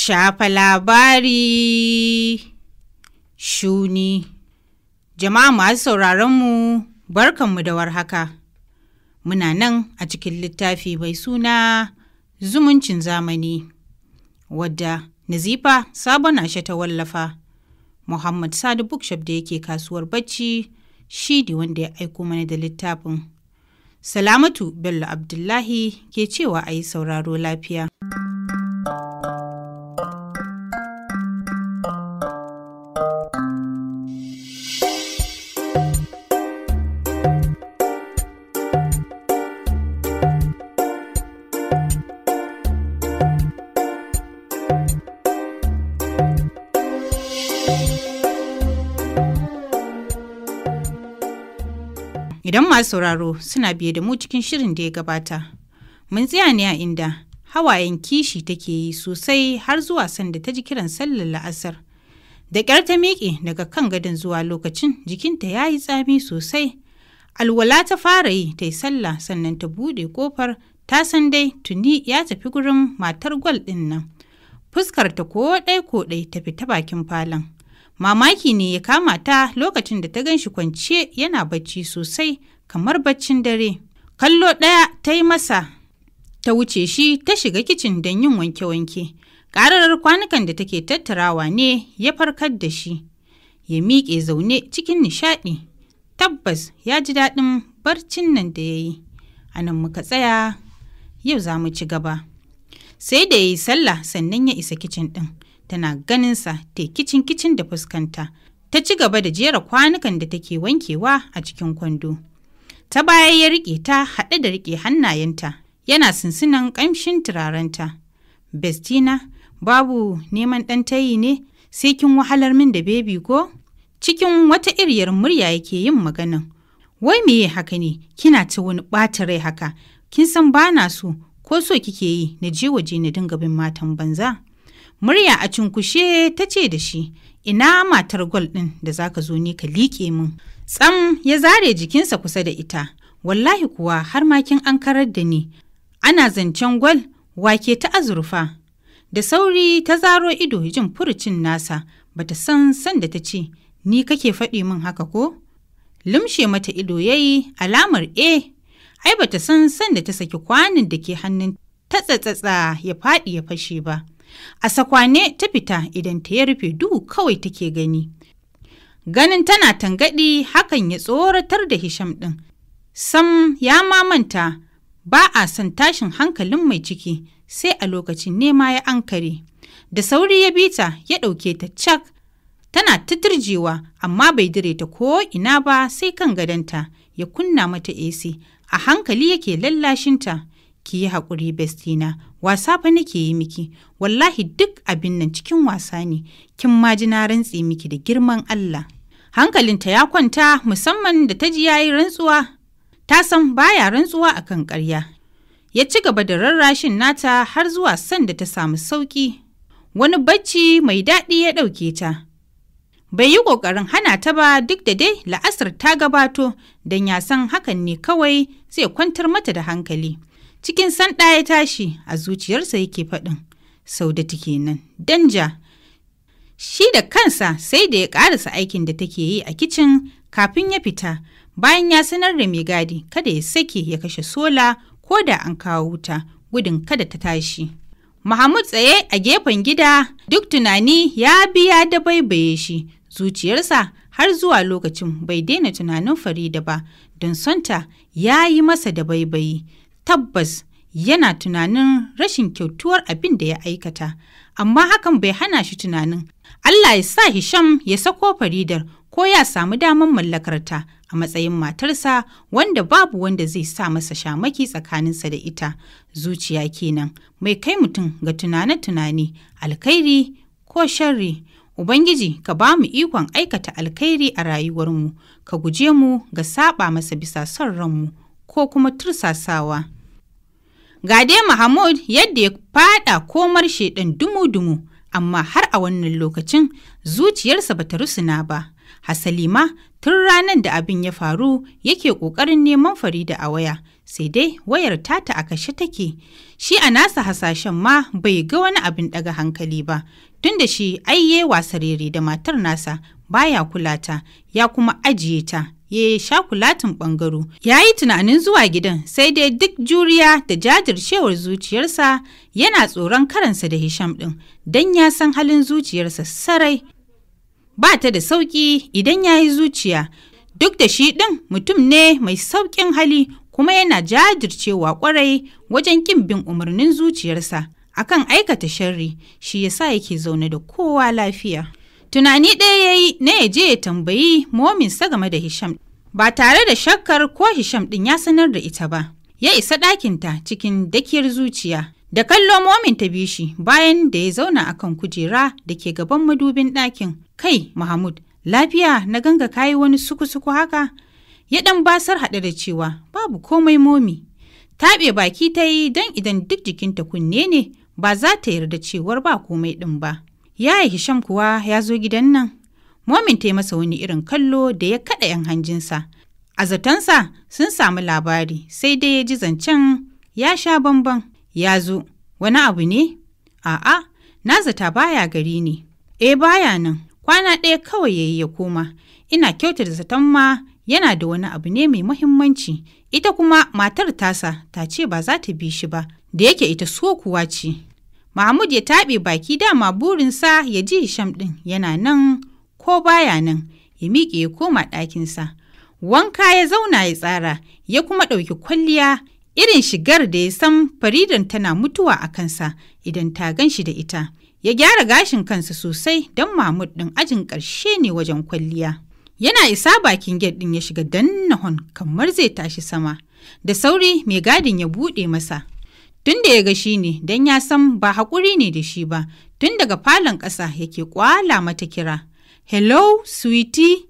Shafa labari shuni. Jama'a masu sauraronmu barkanmu da warhaka. Muna nan a cikin littafi mai suna Zumuncin Zamani, wadda Nazifa Sabon Ashe ta wallafa. Muhammad Sadi Bookshop da yake kasuwar Bacci shi ne wanda ya aiko mana da littafin. Salamatu Bello Abdullahi ke cewa a yi sauraro lafiya. Idan masu sauraro suna biye da mu cikin shirin da ya gabata, mun tsaya ne a inda hawayen kishi take yi sosai har zuwa sanda ta ji kiran sallar la'asar. Da ƙyar ta miƙe daga kan gadon zuwa lokacin jikinta ya yi tsami sosai. Alwala ta fara yi ta yi sallah sannan ta buɗe ƙofar, ta san dai tuni ya tafi gurin matar gwal ɗin nan. Fuskarta koɗai ta fita bakin falon. Mamaki ne ya kama ta lokacin da ta gan shi kwance yana bacci sosai kamar baccin dare. Kallo ɗaya ta yi masa, ta wuce shi ta shiga kicin don yin wanke-wanke. Ƙararar kwanukan da take tattarawa ne ya farkar da shi. Ya miƙe zaune cikin nishaɗi. Tabbas ya ji daɗin barcin nan da ya yi. A nan muka tsaya, yau za mu ci gaba. Sai da ya yi sallah sannan ya isa kicin ɗin. Tana ganinsa ta kicin da fuskanta, ta ci gaba da jera kwanukan da take wankewa a cikin kwando. Ta baya ya riƙe ta haɗe da riƙe hannayenta, yana sinsinan ƙamshin turarenta. Bestina, babu neman ɗan tayi ne, sai kin wahalar min da bebi ko? Cikin wata iriyar murya yake yin maganan. Wai meye haka ne, kina ta wani ɓata rai haka, kin san ba na so, ko so kike yi na je waje na dinga bin matan banza? Murya a cunkushe ta ce da shi, ina matar gwal ɗin da za ka zo ne ka liƙe min. Tsam ya zare jikinsa kusa da ita, wallahi kuwa har ma kin ankarar da ni. Ana zancen gwal, wake ta azurfa. Da sauri ta zaro ido jin furucin nasa, bata san da ta ce, ni kake faɗi min haka ko? Lumshe mata ido yayi alamar ai bata san da ta saki kwanin da ke hannun ta tsatsatsa ya faɗi ya fashe ba. A sakwane ta fita idan ta ya rufe duhu kawai take gani. Ganin tana tangaɗi hakan ya tsoratar da Hisham ɗin. Sam ya mamanta ba a son tashin hankalin mai ciki sai a lokacin nema ya ankare. Da sauri ya bi ta ya ɗauke ta cak. Tana titirjewa amma bai dire ta ko ina ba sai kan gadonta ya kunna mata AC. A hankali yake lallashinta. Ki yi haƙuri bestina, wasa fa nake yi miki, wallahi duk abin nan cikin wasa ne, kin ma ji na rantse miki da girman Allah. Hankalinta ya kwanta musamman da ta ji yayi rantsuwa, ta san baya rantsuwa akan ƙarya. Ya ci gaba da rarrashin nata har zuwa sanda ta samu sauƙi. Wani bacci mai daɗi ya ɗauke ta. Bai yi ƙoƙarin hana ta ba duk da dai la'asar ta gabato don ya san hakan ne kawai zai kwantar mata da hankali. Cikin sanda ya tashi a zuciyarsa yake faɗin, Saudatu kenan, danja. Shi da kansa sai da ya ƙarasa aikin da take yi a kicin kafin ya fita, bayan ya sanar da mai gadi kada ya sake ya kashe sola ko da an kawo wuta gudun kada ta tashi. Mahmud tsaye a gefen gida duk tunani ya biya da baibaye shi, zuciyarsa har zuwa lokacin bai daina tunanin Farida ba, don sonta ya yi masa da baibayi. Tabbas yana tunanin rashin kyautuwar abin da ya aikata, amma hakan bai hana shi tunanin Allah ya sa Hisham ya sako Faridar ko ya samu damar mallakarta a matsayin matarsa wanda babu wanda zai sa masa shamaki tsakaninsa da ita. Zuciya kenan mai kai mutum ga tunane-tunane, alkhairi ko sharri. Ubangiji ka ba mu ikon aikata alkhairi a rayuwarmu, ka guje mu ga saba masa bisa son ranmu ko kuma tursasawa. Ga dai Mahmud yadda ya fada komar shedan dumu-dumu, amma har a wannan lokacin zuciyarsa bata rusuna ba. Hasali ma tun ranar da abin ya faru yake ƙoƙarin neman Farida a waya, sai dai wayar tata a kashe take. Shi a nasa hasashen ma bai ga wani abin ɗaga hankali ba, tunda shi aiye wasarere da matar nasa baya kula ta, ya kuma ajiye ta. Ya sha kulatin ɓangaro. Ya yi tunanin zuwa gidan, sai dai duk juriya da jajircewar zuciyarsa yana tsoron karansa da Hisham ɗin, don ya san halin zuciyarsa sarai. Ba ta da sauƙi idan ya yi zuciya, duk da shi ɗin mutum ne mai sauƙin hali kuma yana jajircewa ƙwarai wajen ƙin bin umarnin zuciyarsa akan aikata sharri, shi yasa yake zaune da kowa lafiya. Tunani ɗaya ya yi na ya je ya tambayi mominsa game da Hisham, ba tare da shakkar ko Hisham ɗin ya sanar da ita ba. Ya isa ɗakinta cikin dakiyar zuciya, da kallo momin ta bi shi bayan da ya zauna akan kujera da ke gaban madubin ɗakin. Kai, Mahmud, lafiya na ganga kayi wani suku-suku haka? Ya ɗan basar haɗe da cewa babu komai momi. Taɓe baki ta yi don idan duk jikinta kunne ne ba za ta yarda cewar ba komai ɗin ba. Yaya Hisham kuwa ya zo gidan nan? Momin ta yi masa wani irin kallo da ya kaɗa 'yan hanjinsa. A zatonsa sun samu labari, sai dai ya ji zancen ya sha bamban. Ya zo, wani abu ne? A'a, na zata baya gari ne. Baya nan, kwana ɗaya kawai ya yi ya koma. Ina kyautata zaton ma yana da wani abu ne mai muhimmanci. Ita kuma matar tasa ta ce ba za ta bi shi ba, da yake ita so kuwa ce. Mahmud ya taɓe baki, dama burinsa ya ji Hisham ɗin yana nan ko baya nan, ya miƙe ya koma ɗakinsa. Wanka ya zauna ya tsara, ya kuma ɗauki kwalliya irin shigar da ya san Faridan tana mutuwa a kansa idan ta gan shi da ita. Ya gyara gashin kansa sosai don Mahmud ɗin ajin ƙarshe ne wajen kwalliya. Yana isa bakin gate ɗin ya shiga danna hon kamar zai tashi sama. Da sauri mai gadin ya buɗe masa. Tun da ya ga shi ne, don ya san ba haƙuri ne da shi ba, tun daga falon ƙasa yake ƙwala mata kira. Hello, sweetie.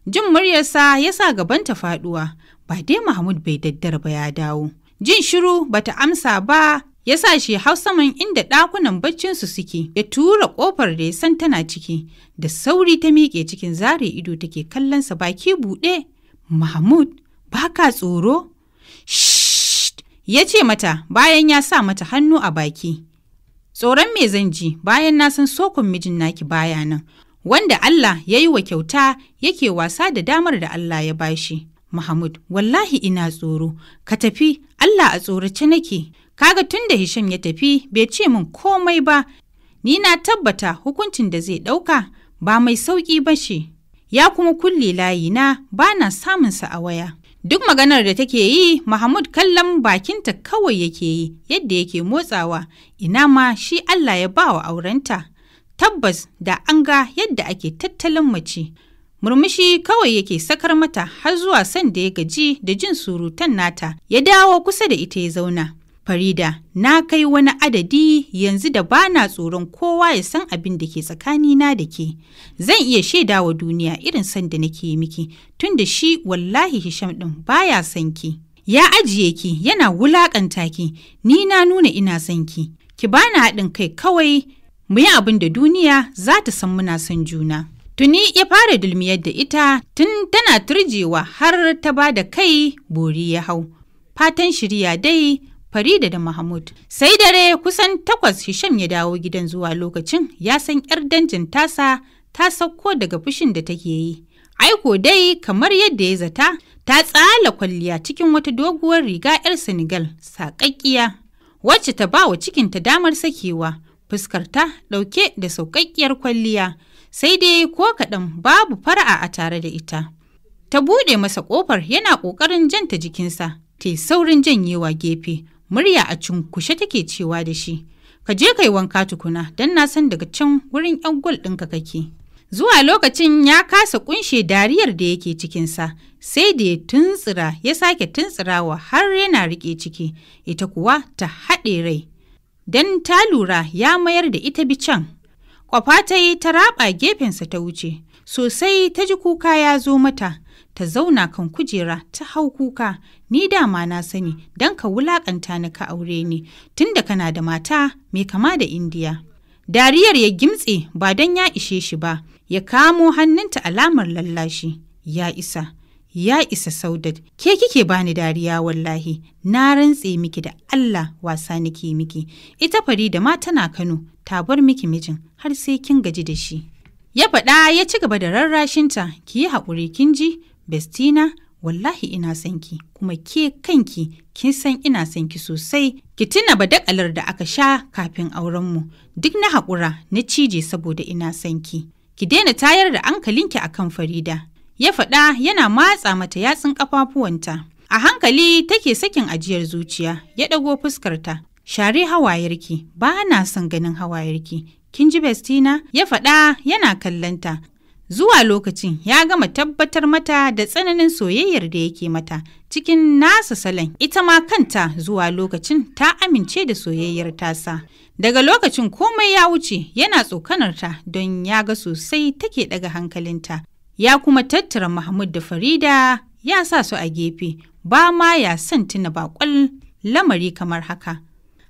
Jin muryarsa ya sa gabanta faɗuwa, ba dai Mahmud bai daddara ba ya dawo. Jin shiru bata amsa ba ya sa shi hau saman inda ɗakunan baccinsu suke, ya tura ƙofar da ya san tana ciki. Da sauri ta miƙe cikin zare ido take kallonsa baki buɗe. Mahmud, ba ka tsoro? Shhh, ya ce mata bayan ya sa mata hannu a baki. Tsoron me zan ji bayan na san sokon mijin naki baya nan, wanda Allah ya yi wa kyauta yake wasa da damar da Allah ya bashi. Mahmud, wallahi ina tsoro, ka tafi, Allah a tsorace nake. Kaga tun da Hisham ya tafi bai ce min komai ba, ni na tabbata hukuncin da zai ɗauka ba mai sauƙi ba ce. Ya kuma kulle layina ba na samunsa a waya. Duk maganar da take yi, Mahmud kallon bakinta kawai yake yi, yadda yake motsawa, ina ma shi Allah ya ba wa aurenta. Tabbas da an ga yadda ake tattalin mace. Murmushi kawai yake sakar mata har zuwa sanda ya gaji da jin surutan nata, ya dawo kusa da ita ya zauna. Farida, na kai wani adadi yanzu da ba na tsoron kowa ya san abin da ke tsakanina da ke. Zan iya shaida wa duniya irin san da nake yi miki, tun da shi wallahi Hisham ɗin baya son ki. Ya ajiye ki, yana wulaƙanta ki, ni na nuna ina son ki. Ki bani haɗin kai kawai, mu yi abin da duniya za ta san muna son juna. Tuni ya fara dulmiyar da ita tun tana turjewa har ta ba da kai bori ya hau. Fatan shirya dai Farida da Mahmud. Sai dare kusan 8 Hisham ya dawo gidan, zuwa lokacin ya san 'yar danjin tasa ta sauko daga fushin da take yi. Aiko dai kamar yadda ya zata, ta tsala kwalliya cikin wata doguwar riga 'yar Senegal saƙaƙƙiya, wacce ta ba wa cikinta damar sakewa, fuskarta ɗauke da sauƙaƙƙiyar kwalliya, sai dai ko kaɗan babu fara'a a tare da ita. Ta buɗe masa ƙofar yana ƙoƙarin janta jikinsa, ta saurin janyewa gefe. Murya a cunkushe take cewa da shi, ka je kai wanka tukuna don na san daga can wurin 'yan gwal ɗinka kake. Zuwa lokacin ya kasa ƙunshe dariyar da yake cikinsa, sai da ya tuntsira ya sake tuntsirawa har yana riƙe ciki, ita kuwa ta haɗe rai. Don ta lura ya mayar da ita bican. Kwafa ta yi ta raɓa gefensa ta wuce, sosai ta ji kuka ya zo mata. Ta zauna kan kujera ta hau kuka. Ni dama na sani don ka wulaƙanta ni ka aure ni, tunda kana da mata mai kama da Indiya. Dariyar ya gimtse ba don ya ishe shi ba, ya kamo hannunta alamar lallashi. Ya isa Saudat, ke kike bani dariya wallahi, na rantse miki da Allah wasa nake miki. Ita Farida ma tana Kano, ta bar miki mijin har sai kin gaji da shi. Ya faɗa ya ci gaba da rarrashinta, ki yi haƙuri kin ji, Bestina, wallahi ina son ki, kuma ke kanki kin san ina son ki sosai. Ki tuna badakalar da aka sha kafin aurenmu, duk na haƙura na cije saboda ina son ki. Ki daina tayar da hankalinki akan Farida. Ya faɗa yana matsa mata yatsun ƙafafuwanta. A hankali take sakin ajiyar zuciya, ya ɗago fuskarta. Share hawayarki, ba na son ganin hawayarki. Kin ji Bestina? Ya faɗa yana kallanta. Zuwa lokacin ya gama tabbatar mata da tsananin soyayyar da yake mata cikin nasa salon. Ita ma kanta zuwa lokacin ta amince da soyayyar tasa. Daga lokacin komai ya wuce, yana tsokanarta don ya ga sosai take ɗaga hankalinta. Ya kuma tattara Mahmud da Farida ya sa su a gefe, ba ma ya son tuna baƙon lamari kamar haka.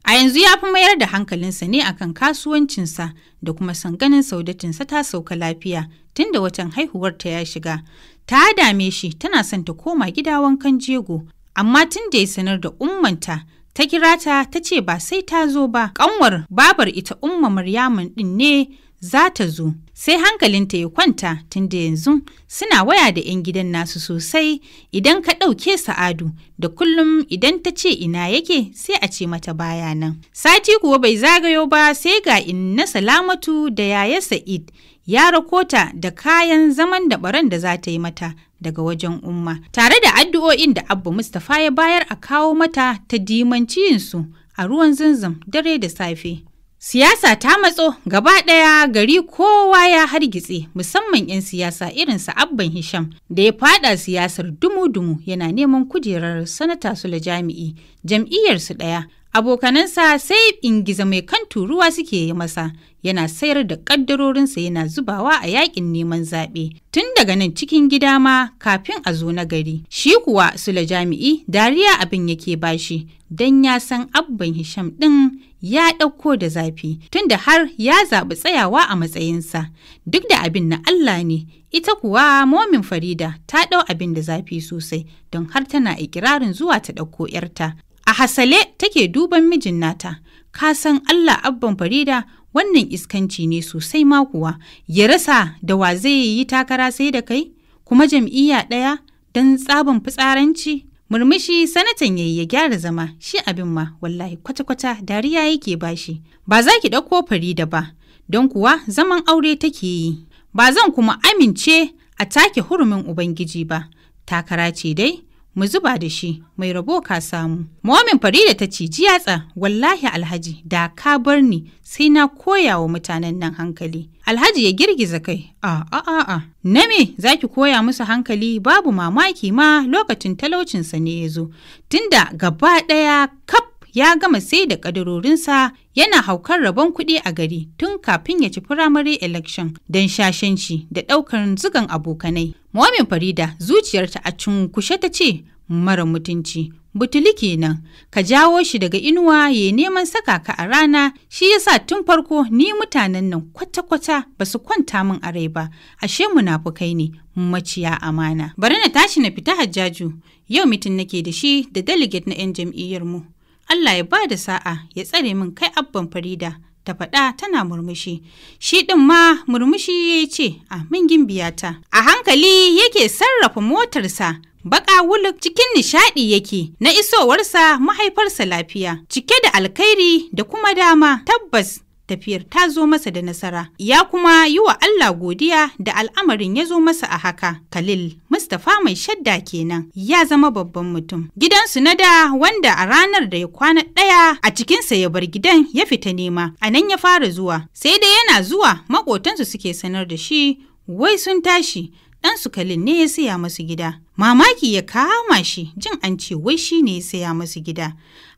A yanzu ya fi mayar da hankalinsa ne akan kasuwancinsa da kuma son ganin Saudatinsa ta sauka lafiya tun da watan haihuwarta ya shiga. Ta dame shi tana son ta koma gida wankan jego, amma tun da ya sanar da ummanta ta kira ta ce ba sai ta zo ba. Ƙanwar babar ita Umma Maryamun ɗin ne za ta zo. Sai hankalinta ya kwanta tun da yanzu suna waya da 'yan gidan nasu sosai. Idan ka ɗauke Sa'adu da kullum idan ta ce ina yake sai a ce mata baya nan. Sati kuwa bai zagayo ba sai ga inna Salamatu da yaya Sa'id ya rakota da kayan zaman da baran da za ta yi mata daga wajen Umma, tare da addu'o'in da Abba Mustapha ya bayar a kawo mata ta dimanciyinsu a ruwan Zamzam dare da safe. Siyasa ta matso gaba ɗaya, gari kowa ya hargitse, musamman 'yan siyasa irin su Abban Hisham da ya fada siyasar dumu-dumu yana neman kujerar sanata Sule Jami'i, jam'iyyarsu ɗaya. Abokanansa sai ingiza mai kan turuwa suke yi masa, yana sayar da ƙaddarorinsa yana zubawa a yakin neman zaɓe. Tun daga nan cikin gida ma kafin a zo na gari. Shi kuwa Sule Jami'i dariya abin yake bashi, don ya san Abban Hisham ɗin ya ɗauko da zafi, tunda har ya zaɓi tsayawa a matsayinsa. Duk da abin na Allah ne, ita kuwa Momin Farida ta ɗau abin da zafi sosai, don har tana ikirarin zuwa ta ɗauko 'yarta. A hasale take duban mijin nata. Ka san Allah Abban Farida wannan iskanci ne sosai ma kuwa, ya rasa da wa zai yi takara sai da kai, kuma jam'iyya ɗaya don tsaban fitsaranci. Murmushi sanatan yayi ya gyara zama, shi abin ma wallahi kwata-kwata dariya yake bashi. Ba za ki ɗauko Farida ba, don kuwa zaman aure take yi. Ba zan kuma amince a take hurumin Ubangiji ba. Takara ce dai, mu zuba da shi, mai rabo ka samu. Momin Farida ta ce jiyatsa, wallahi Alhaji da ka bar ni sai na koya wa mutanen nan hankali. Alhaji ya girgiza kai, a. Na me za ki koya musu hankali? Babu mamaki ma lokacin talaucinsa ne ya zo. Tunda gaba ɗaya kaf ya gama sai da ƙadarorinsa yana haukar rabon kuɗi a gari tun kafin ya ci firamare election don shashanci da ɗaukar zugan abokanai. Momin Farida zuciyarta a cunkushe ta ce, mara mutunci, butuli kenan, ka jawo shi daga inuwa ya neman saka ka a rana. Shi yasa tun farko ni mutanen nan kwata-kwata ba su kwanta min a rai ba, ashe munafukai ne, maciya amana. Bari na tashi na fita Hajjaju, yau mitin nake da shi da delegate na 'yan jam'iyyar mu. Allah ya ba da sa'a ya tsare min kai Abban Farida, ta faɗa tana murmushi. Shi ɗin ma murmushi ya ce, amin gimbiyata. A hankali yake sarrafa motarsa, baka wuluk cikin nishaɗi yake na isowarsa mahaifarsa lafiya, cike da alkhairi da kuma dama. Tabbas tafiyar ta zo masa da nasara, ya kuma yi wa Allah godiya da al'amarin ya zo masa a haka. Khalil Mustapha mai shadda kenan ya zama babban mutum. Gidansu na da wanda a ranar da ya kwana ɗaya a cikinsa ya bar gidan ya fita nema, a nan ya fara zuwa. Sai dai yana zuwa maƙotansu suke sanar da shi wai sun tashi, ɗansu Khalil ne ya saya masu gida. Mamaki ya kama shi jin an ce wai shi ne ya saya masu gida.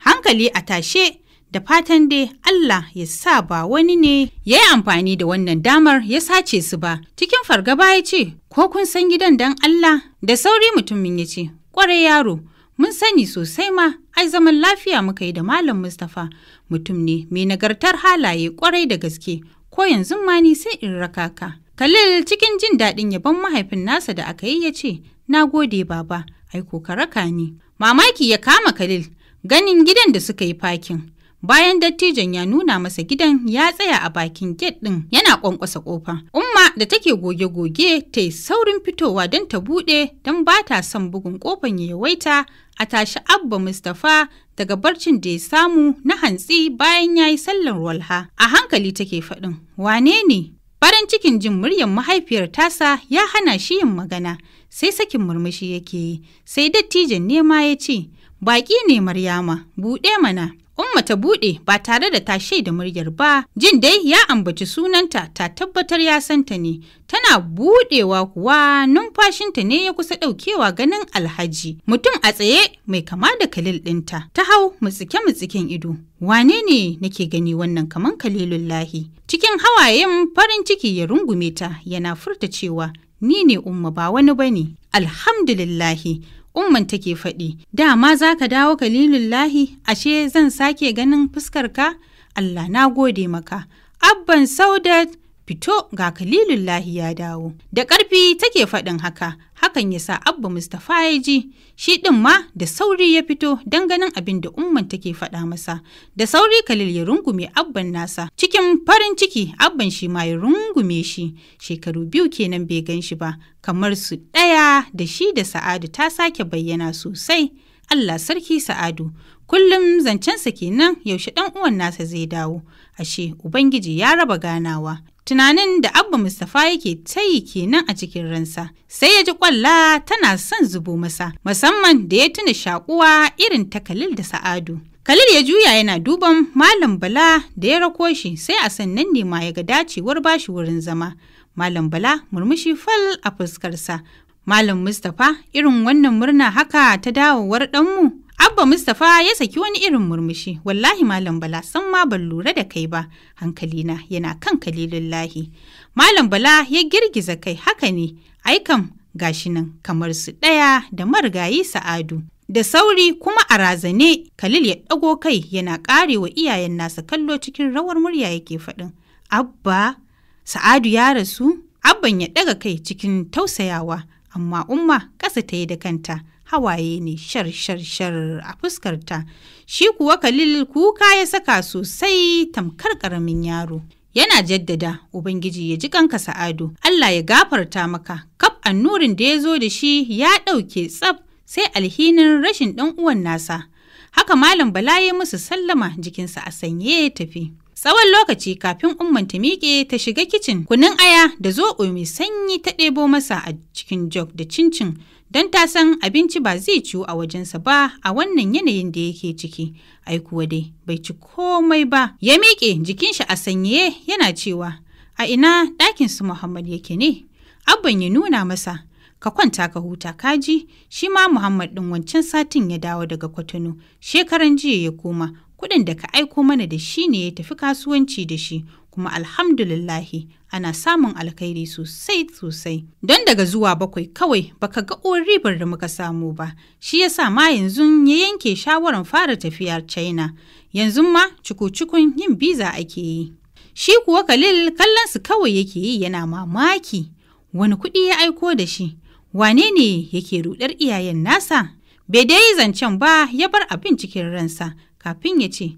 Hankali a tashe, da fatan dai Allah ya sa ba wani ne ya yi amfani da wannan damar ya sace su ba. Cikin fargaba ya ce, ko kun san gidan dan Allah? Da sauri mutumin ya ce, ƙwarai yaro, mun sani sosai ma, ai zaman lafiya muka yi da Malam Mustapha. Mutum ne mai nagartar halaye ƙwarai da gaske, ko yanzu ma ni sai in raka ka. Khalil cikin jin daɗin yabon mahaifin nasa da aka yi ya ce, "Na gode baba, ai ko ka raka ni." Mamaki ya kama Khalil ganin gidan da suka yi fakin. Bayan dattijon ya nuna masa gidan, ya tsaya a bakin gate ɗin yana ƙwanƙwasa ƙofa. Umma da take goge-goge ta yi saurin fitowa don ta buɗe don ba ta son bugun ƙofan ya yawaita a tashi Abba Mustapha daga barcin da ya samu na hantsi bayan ya yi sallar walha. A hankali take faɗin, "Wane ne?" Farin cikin jin muryar mahaifiyar tasa ya hana shi yin magana, sai sakin murmushi yake yi. Sai dattijon nema ya ce, "Baƙi ne Maryama, buɗe mana." Umma ta buɗe ba tare da ta shaida muryar ba, jin dai ya ambaci sunanta ta tabbatar ya santa ne. Tana buɗewa kuwa numfashinta ne ya kusa ɗaukewa ganin Alhaji. Mutum a tsaye mai kama da Khalil ɗinta. Ta hau mutsike-mutsiken ido. Wane ne nake gani wannan kaman Khalilullahi? Cikin hawayen farin ciki ya rungume ta yana furta cewa, "Ni ne Umma ba wani bane." Alhamdulillahi. Umman take faɗi, "Dama za ka dawo Khalilullahi, ashe zan sake ganin fuskarka? Allah na gode maka." Abban Saudat, fito ga Khalilullahi ya dawo. Da ƙarfi take faɗin haka, hakan ya sa Abba Mustapha ya ji, shi ɗin ma da sauri ya fito don ganin abin da Umman take faɗa masa. Da sauri Khalil ya rungume Abban nasa. Cikin farin ciki Abban shi ma ya rungume shi. Shekaru 2 kenan bai gan shi ba, kamar su ɗaya da shi da Sa'adu ta sake bayyana sosai. Allah sarki Sa'adu, kullum zancensa kenan yaushe ɗan uwan nasa zai dawo. Ashe Ubangiji ya raba ganawa. Tunanin da Abba Mustapha yake ta yi kenan a cikin ransa, sai ya ji ƙwalla tana son zubo masa, musamman da ya tuna shakuwa irin ta Khalil da Sa'adu. Khalil ya juya yana duban Malam Bala da ya rako shi, sai a sannan ne ma ya ga dacewar bashi wurin zama. Malam Bala murmushi fal a fuskarsa. Malam Mustapha, irin wannan murna haka ta dawowar ɗanmu? Abba Mustapha ya saki wani irin murmushi. Wallahi Malam Bala, san ma ban lura da kai ba, hankalina yana kan Khalilullahi. Malam Bala ya girgiza kai, haka ne, ai kam gashi nan kamar su ɗaya da marigayi Sa'adu. Da sauri kuma a razane, Khalil ya ɗago kai yana ƙarewa iyayen nasa kallo cikin rawar murya yake faɗin, "Abba, Sa'adu ya rasu?" Abban ya ɗaga kai cikin tausayawa, amma Umma ƙasa ta yi da kanta. Hawaye ne shar a fuskarta. Shi kuwa Khalil kuka ya saka sosai tamkar ƙaramin yaro. Yana jaddada, Ubangiji ya ji kanka Sa'adu, Allah ya gafarta maka. Kaf annurin da ya zo da shi ya ɗauke tsaf, sai alhinin rashin ɗan uwan nasa. Haka Malam Bala ya musu sallama, jikinsa a sanye ya tafi. Tsawon lokaci kafin Umman ta miƙe ta shiga kicin, kunun aya da zoɓo mai sanyi ta ɗebo masa a cikin jog da cincin, don ta san abinci ba zai ciwu a wajensa ba a wannan yanayin da yake ciki. Ai kuwa dai bai ci komai ba. Ya miƙe jikin shi a sanyaye yana cewa, "A ina ɗakin su Muhammad yake ne?" Abban ya nuna masa, "Ka kwanta ka huta kaji." Shi ma Muhammad ɗin wancan satin ya dawo daga Kwatano, shekaran jiya ya koma. Kuɗin da ka aiko mana da shi ne ya tafi kasuwanci da shi, kuma alhamdulillahi ana samun alkhairi sosai. Don daga zuwa 7 kawai baka ga uwar ribar da muka samu ba, shi yasa ma yanzu ya yanke shawarar fara tafiya China. Yanzu ma cikun yin biza ake yi. Shi kuwa Khalil kallon su kawai yake yi yana mamaki. Wani kuɗi ya aiko da shi? Wane ne yake rudar iyayen nasa? Bai dai zancen ba, ya bar abin cikin ransa kafin ya ce,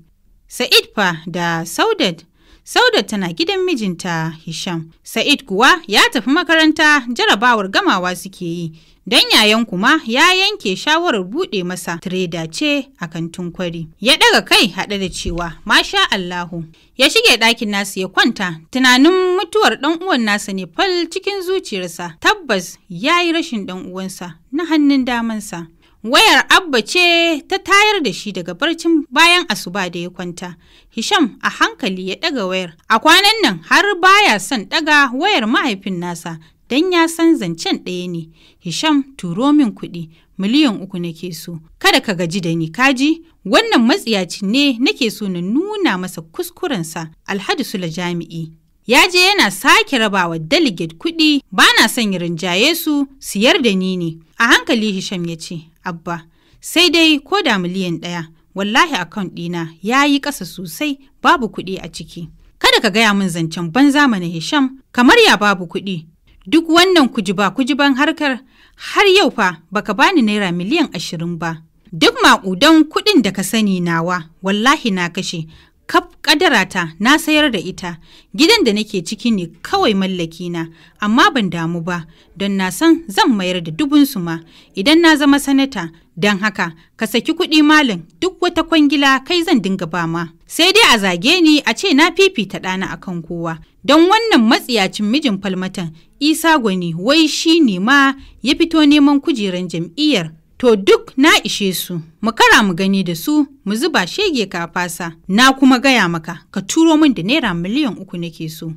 Sa'id fa da Saudat. Saudat tana gidan mijinta Hisham. Sa'id kuwa ya tafi makaranta, jarabawar gamawa suke yi. Dan yayan kuma ya yanke shawarar buɗe masa tireda ce a kantin kwari. Ya ɗaga kai haɗe da cewa, "Masha Allahu." Ya shige ɗakin nasu ya kwanta. Tunanin mutuwar ɗan uwan nasa ne fal cikin zuciyarsa. Tabbas ya yi rashin ɗan uwansa na hannun damansa. Wayar Abba ce ta tayar da shi daga barcin bayan asuba da ya kwanta. Hisham a hankali ya ɗaga wayar. A kwanan nan har baya son ɗaga wayar mahaifin nasa don ya san zancen ɗaya ne. Hisham, turo min kuɗi, miliyan 3 nake so. Kada ka gaji da ni kaji, wannan matsiyaci ne nake so na nuna masa kuskurensa. Alhaji Sula Jami'i ya je yana sake rabawa delegate kuɗi, ba na son rinjaye su siyar da ni ne. A hankali Hisham ya ce, "Abba, sai dai ko da miliyan 1, wallahi account ɗina ya yi ƙasa sosai, babu kuɗi a ciki." Kada ka gaya min zancen banza mana Hisham, kamar ya babu kuɗi. Duk wannan kujiban harkar har yau fa baka bani naira miliyan 20 ba. Duk maƙudan kuɗin da ka sani nawa, wallahi na kashe. Kaf ƙadarata na sayar da ita, gidan da nake ciki ne kawai mallaki na, amma ban damu ba, don na san zan mayar da dubunsu ma idan na zama sanata. Don haka ka saki kuɗi malam, duk wata kwangila kai zan dinga ba ma. Sai dai a zage ni a ce na fifita ɗana akan kowa, don wannan matsiyacin mijin falmatan Isa Gwani wai shi ne ma ya fito neman kujeran jam'iyyar. To duk na ishe su, mu kara mu gani da su, mu zuba shege ka fasa. Na kuma gaya maka, ka turo min da naira miliyan 3 nake so.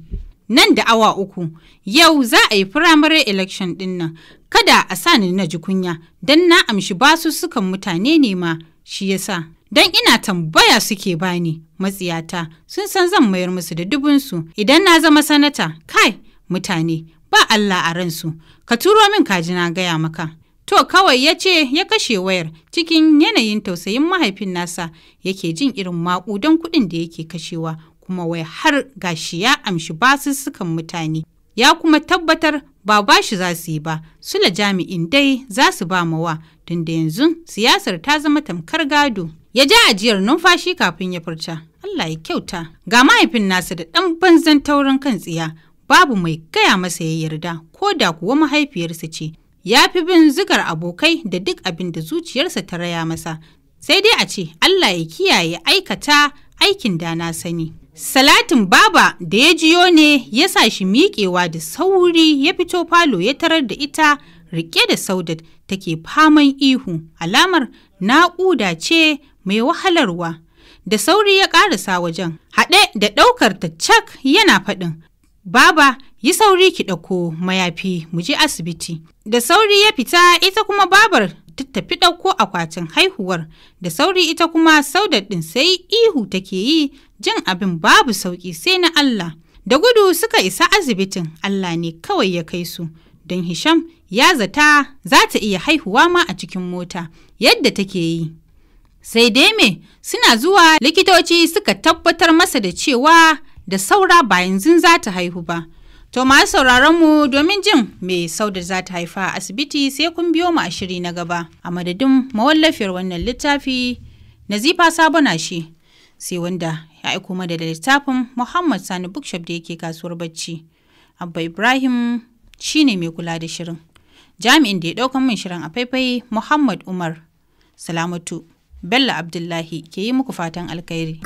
Nan da awa 3, yau za a yi primary election ɗin nan. Kada a sa ni na ji kunya, don na amshi basussukan mutane ne ma, shi yasa. Don ina tambaya suke bani, matsiyata, sun san zan mayar musu da dubunsu. Idan na zama sanata, kai, mutane, ba Allah a ransu. Ka turo min kaji na gaya maka. To kawai ya ce ya kashe wayar cikin yanayin tausayin mahaifin nasa yake jin irin maƙudan kuɗin da yake kashewa kuma wai har gashi ya amshi basussukan mutane. Ya kuma tabbatar ba bashi za su yi ba, Sule jami'in dai za su ba mawa tun da yanzu siyasar ta zama tamkar gado. Ya ja ajiyar numfashi kafin ya furta. Allah ya kyauta. Ga mahaifin nasa da ɗan banzan taurin kan tsiya, babu mai gaya masa ya yarda ko da kuwa mahaifiyarsa ce. Ya fi bin zigar abokai da duk abin da zuciyarsa ta raya masa, sai dai a ce Allah ya kiyaye aikata aikin da na sani. Salatin baba da ya jiyo ne ya sa shi miƙewa da sauri ya fito falo ya tarar da ita riƙe da Saudat take faman ihu, alamar naƙuda ce mai wahalarwa. Da sauri ya ƙarasa wajen, haɗe da ɗaukar ta cak yana faɗin, Baba, yi sauri ki ɗauko mayafi mu je asibiti. Da sauri ya fita, ita kuma babar ta tafi ɗauko akwatin haihuwar. Da sauri ita kuma Saudat ɗin sai ihu take yi, jin abin babu sauƙi sai na Allah. Da gudu suka isa asibitin, Allah ne kawai ya kai su. Don Hisham ya zata za ta iya haihuwa ma a cikin mota, yadda take yi. Sai dai me, suna zuwa likitoci suka tabbatar masa da cewa da saura ba yanzu za ta haihu ba. To masu sauraron mu, domin jin me Saudat za ta haifa a asibiti sai kun biyo mu a shiri na gaba. A madadin mawallafiyar wannan littafi Nazifa Sabona shi, sai wanda ya aiko mana da littafin Muhammad Sani Bookshop da yake kasuwar Bacci. Abba Ibrahim shine mai kula da shirin. Jami'in da ya ɗaukan min shirin a faifai Muhammad Umar. Salamatu Bello Abdullahi ke yi muku fatan alkhairi.